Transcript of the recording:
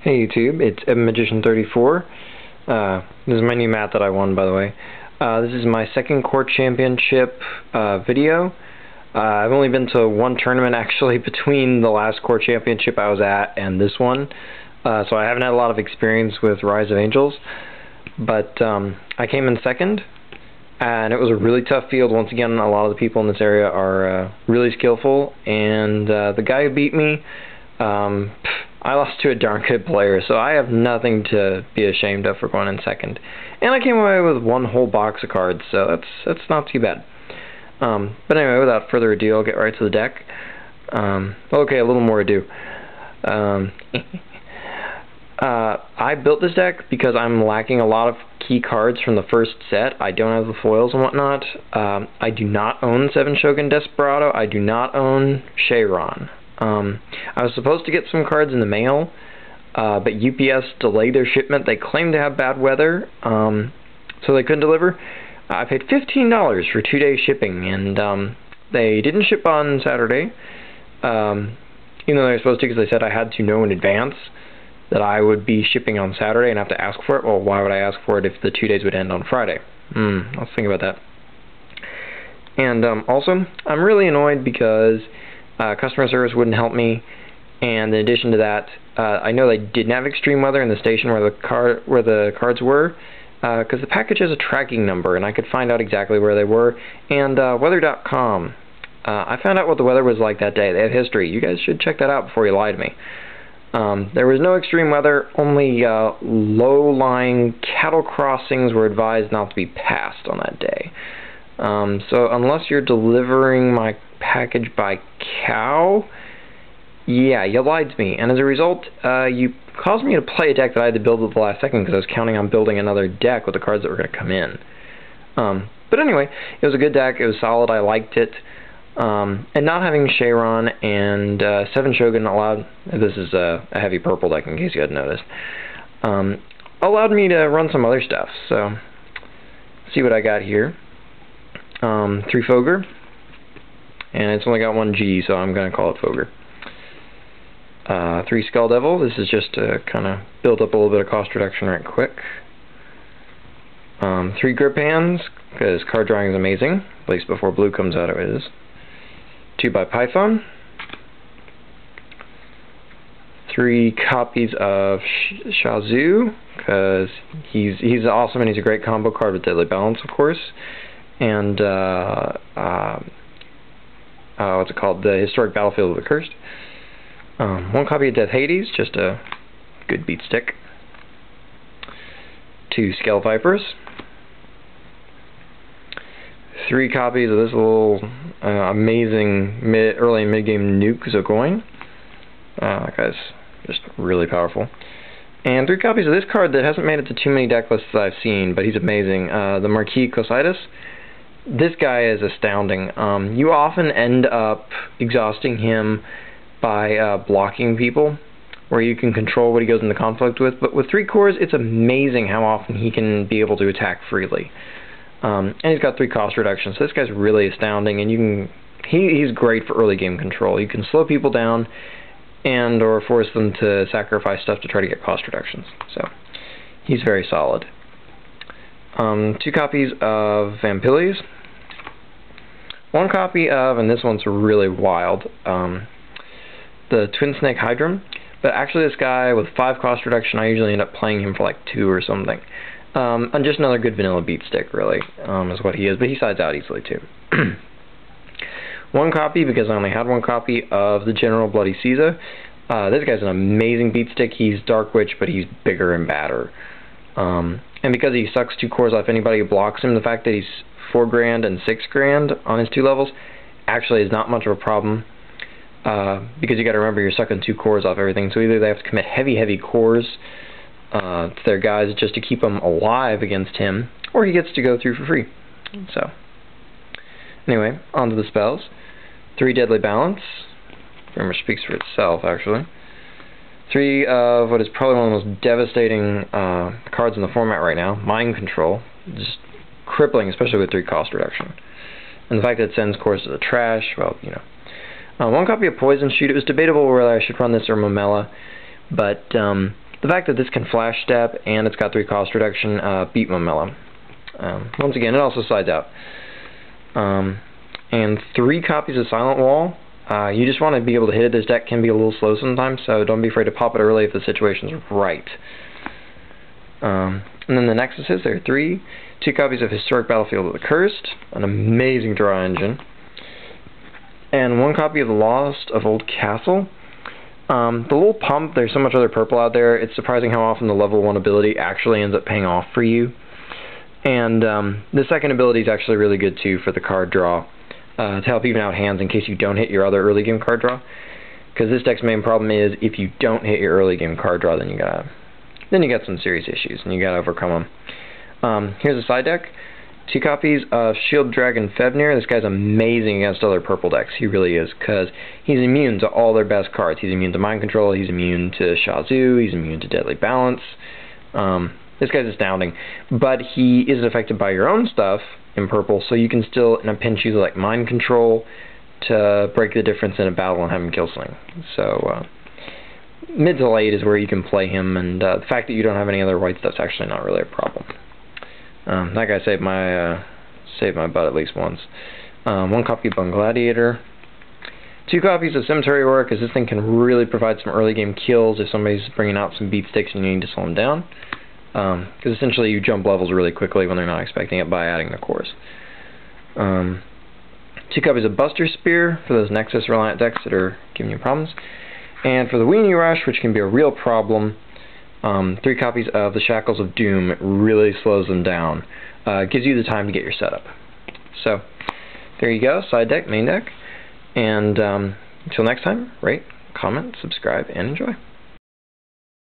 Hey YouTube, it's EvanMagician34. This is my new mat that I won, by the way. This is my second Core Championship video. I've only been to one tournament actually between the last Core Championship I was at and this one. So I haven't had a lot of experience with Rise of Angels. But I came in second, and it was a really tough field. Once again, a lot of the people in this area are really skillful, and the guy who beat me, I lost to a darn good player, so I have nothing to be ashamed of for going in second. And I came away with one whole box of cards, so that's not too bad. But anyway, without further ado, I'll get right to the deck. Okay, a little more ado. I built this deck because I'm lacking a lot of key cards from the first set. I don't have the foils and whatnot. I do not own Seven Shogun Desperado. I do not own Cheiron. I was supposed to get some cards in the mail, but UPS delayed their shipment. They claimed to have bad weather, so they couldn't deliver. I paid $15 for 2-day shipping, and they didn't ship on Saturday, even though they were supposed to, because they said I had to know in advance that I would be shipping on Saturday and have to ask for it. Well, why would I ask for it if the 2 days would end on Friday? Let's think about that. And also, I'm really annoyed because customer service wouldn't help me, and in addition to that, I know they didn't have extreme weather in the station where the cards were, because the package has a tracking number, and I could find out exactly where they were. And weather.com, I found out what the weather was like that day. They have history. You guys should check that out before you lie to me. There was no extreme weather, only low-lying cattle crossings were advised not to be passed on that day. So unless you're delivering my package by cow, yeah, you lied to me, and as a result, you caused me to play a deck that I had to build at the last second because I was counting on building another deck with the cards that were going to come in. But anyway, it was a good deck, it was solid, I liked it, and not having Cheiron and Seven Shogun allowed, this is a heavy purple deck in case you hadn't noticed, allowed me to run some other stuff. So, see what I got here. 3 Fogre, and it's only got 1 G, so I'm going to call it Fogre. 3 Skull Devil, this is just to kind of build up a little bit of cost reduction right quick. 3 Grip Hands, because card drawing is amazing, at least before blue comes out it is. 2 by Python. 3 copies of Shazu, because he's awesome and he's a great combo card with Deadly Balance, of course. And what's it called? The Historic Battlefield of the Cursed. 1 copy of Death Hades, just a good beat stick. 2 Scale Vipers. 3 copies of this little amazing early and mid-game nuke Zogoin. That guy's just really powerful. And 3 copies of this card that hasn't made it to too many deck lists that I've seen, but he's amazing. The Marquis Cositus. This guy is astounding. You often end up exhausting him by blocking people, where you can control what he goes into conflict with. But with 3 cores, it's amazing how often he can be able to attack freely. And he's got 3 cost reductions, so this guy's really astounding. And he's great for early game control. You can slow people down and or force them to sacrifice stuff to try to get cost reductions. So he's very solid. 2 copies of Vampilius. 1 copy of, and this one's really wild, the Twin Snake Hydrum. But actually this guy with 5 cost reduction, I usually end up playing him for like 2 or something. And just another good vanilla beat stick, really, is what he is. But he sides out easily too. 1 copy, because I only had 1 copy, of the General Bloody Caesar. This guy's an amazing beat stick. He's Dark Witch, but he's bigger and badder. And because he sucks 2 cores off anybody who blocks him, the fact that he's 4 grand and 6 grand on his 2 levels actually is not much of a problem. Because you gotta remember you're sucking 2 cores off everything, so either they have to commit heavy cores to their guys just to keep them alive against him, or he gets to go through for free. So, anyway, on to the spells. 3 Deadly Balance. Grammar speaks for itself, actually. 3 of what is probably one of the most devastating cards in the format right now, Mind Control. Just crippling, especially with 3 cost reduction. And the fact that it sends cores to the trash, well, you know. 1 copy of Poison Shoot. It was debatable whether I should run this or Momella, but the fact that this can flash step and it's got 3 cost reduction beat Momella. Once again, it also slides out. And 3 copies of Silent Wall. You just want to be able to hit it. This deck can be a little slow sometimes, so don't be afraid to pop it early if the situation's right. And then the Nexuses, there are 3. 2 copies of Historic Battlefield of the Cursed, an amazing draw engine. And 1 copy of The Lost of Old Castle. The little pump, there's so much other purple out there, it's surprising how often the level 1 ability actually ends up paying off for you. And the second ability is actually really good too for the card draw, to help even out hands in case you don't hit your other early game card draw. Because this deck's main problem is if you don't hit your early game card draw, then you got some serious issues and you gotta overcome them. Here's a side deck. 2 copies of Shield Dragon Fenrir. This guy's amazing against other purple decks. He really is, because he's immune to all their best cards. He's immune to Mind Control, he's immune to Shazoo, he's immune to Deadly Balance. This guy's astounding. But he isn't affected by your own stuff in purple, so you can still, in a pinch, use like Mind Control to break the difference in a battle and have him kill something. So, mid to late is where you can play him, and the fact that you don't have any other white stuff's actually not really a problem. That guy saved my butt at least once. 1 copy of Bone Gladiator. 2 copies of Cemetery Aura, because this thing can really provide some early game kills if somebody's bringing out some beat sticks and you need to slow them down. Because essentially you jump levels really quickly when they're not expecting it by adding the cores. 2 copies of Buster Spear for those Nexus reliant decks that are giving you problems. And for the Weenie Rush, which can be a real problem, 3 copies of the Shackles of Doom. It really slows them down. Gives you the time to get your setup. So, there you go, side deck, main deck. And until next time, rate, comment, subscribe, and enjoy.